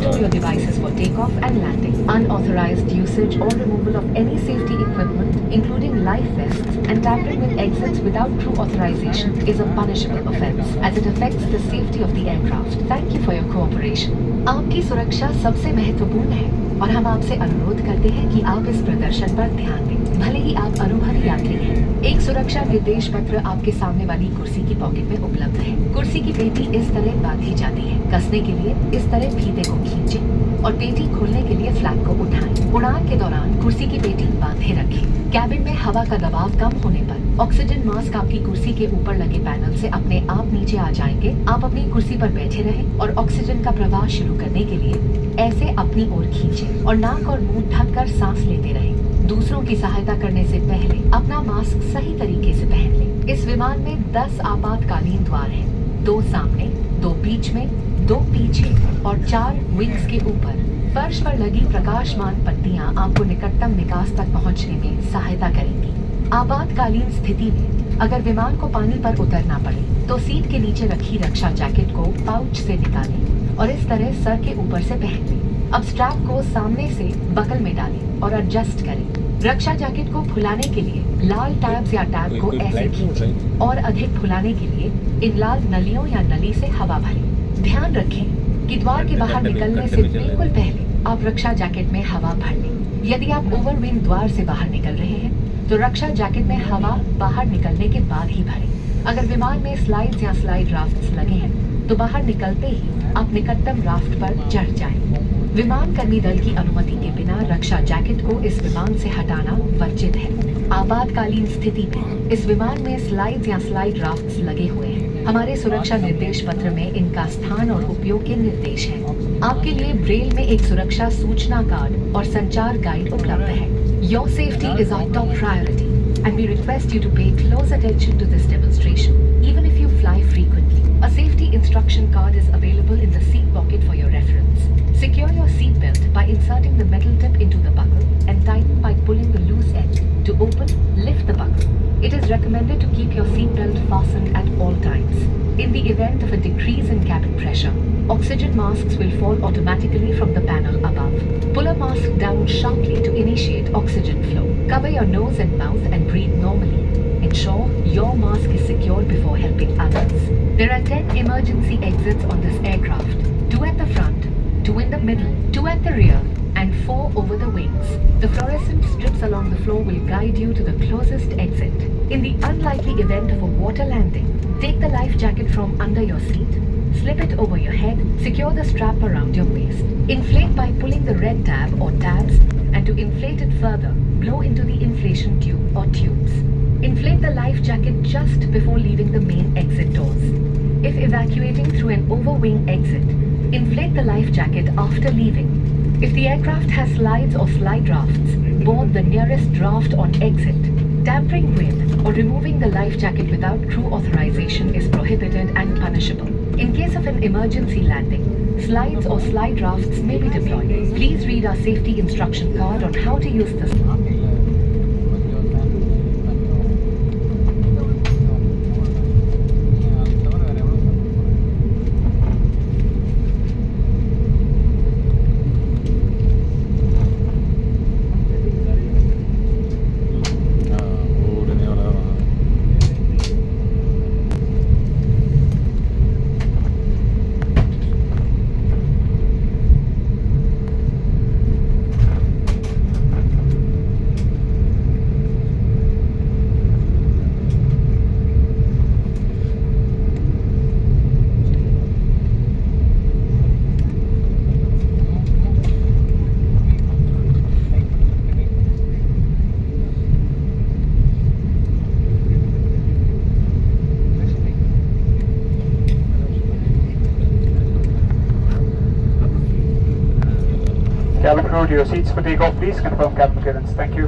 Restore your devices for takeoff and landing. Unauthorized usage or removal of any safety equipment, including life vests, and tampering with exits without crew authorization is a punishable offense, as it affects the safety of the aircraft. Thank you for your cooperation. आपकी सुरक्षा सबसे महत्वपूर्ण है और हम आपसे अनुरोध करते हैं कि आप इस प्रदर्शन पर ध्यान दें, भले ही आप अनुभवी यात्री हैं। एक सुरक्षा निर्देश पत्र आपके सामने वाली कुर्सी की पॉकेट में उपलब्ध है। कुर्सी की पेटी इस तरह बांधी जाती है। कसने के लिए इस तरह फीते को खींचें और पेटी खोलने के लिए फ्लैप को उठाएं। उड़ान के दौरान कुर्सी की पेटी बांधे रखें। कैबिन में हवा का दबाव कम होने पर ऑक्सीजन मास्क आपकी कुर्सी के ऊपर लगे पैनल से अपने आप नीचे आ जाएंगे। आप अपनी कुर्सी पर बैठे रहें और ऑक्सीजन का प्रवाह शुरू करने के लिए ऐसे अपनी ओर खींचें और नाक और मुंह ढककर सांस लेते रहें। दूसरों की सहायता करने से पहले अपना मास्क सही तरीके से पहन लें। इस विमान में 10 आपातकालीन द्वार हैं, 2 सामने, 2 बीच में, 2 पीछे और 4 विंग्स के ऊपर। फर्श पर लगी प्रकाशमान पट्टियां आपको निकटतम निकास तक पहुंचने में सहायता करेंगी। आपातकालीन स्थिति में अगर विमान को पानी पर उतरना पड़े तो सीट के नीचे रखी रक्षा जैकेट को पाउच से निकालें और इस तरह सर के ऊपर से पहन लें। अब स्ट्रैप को सामने से बकल में डालें और एडजस्ट करें। रक्षा जैकेट को फुलाने के लिए लाल टैब्स या टैब को ऐसे खींचें और अधिक फुलाने के लिए इन लाल नलियों या नली से हवा भरें। ध्यान रखें कि द्वार के बाहर निकलने से बिल्कुल पहले आप रक्षा जैकेट में हवा भर लें। यदि आप ओवरविंग द्वार से बाहर निकल रहे हैं तो रक्षा जैकेट में हवा बाहर निकलने के बाद ही भरें। अगर विमान में स्लाइड्स या स्लाइड राफ्ट्स लगे हैं तो बाहर निकलते ही आप निकटतम राफ्ट पर चढ़ जाएं। विमान कर्मी दल की अनुमति के बिना रक्षा जैकेट को इस विमान से हटाना वर्जित है। आपातकालीन स्थिति में इस विमान में स्लाइड्स या स्लाइड राफ्ट्स लगे हुए हैं। हमारे सुरक्षा निर्देश पत्र में इनका स्थान और उपयोग के निर्देश हैं। आपके लिए ब्रेल में एक सुरक्षा सूचना कार्ड और संचार गाइड उपलब्ध है। Your safety is our top priority, and we request you to pay close attention to this demonstration, even if you fly frequently. A safety instruction card is available in the seat pocket for your reference. Secure your seat belt by inserting the metal tip into the buckle and tighten by pulling the loose end. To open, lift the buckle. It is recommended to keep your seat belt fastened at all times. In the event of a decrease in cabin pressure, oxygen masks will fall automatically from the panel above. Pull a mask down sharply to initiate oxygen flow. Cover your nose and mouth and breathe normally. Ensure your mask is secured before helping others. There are 10 emergency exits on this aircraft. 2 at the front, 2 in the middle, 2 at the rear, and 4 over the wings. The fluorescent strips along the floor will guide you to the closest exit. In the unlikely event of a water landing, take the life jacket from under your seat, slip it over your head, secure the strap around your waist. Inflate by pulling the red tab or tabs, and to inflate it further, blow into the inflation tube or tubes. Inflate the life jacket just before leaving the main exit doors. If evacuating through an overwing exit, inflate the life jacket after leaving. If the aircraft has slides or slide rafts, board the nearest draft on exit. Tampering with or removing the life jacket without crew authorization is prohibited and punishable. In case of an emergency landing, slides or slide rafts may be deployed. Please read our safety instruction card on how to use this. Cabin crew to your seats for takeoff, please. Confirm cabin clearance. Thank you.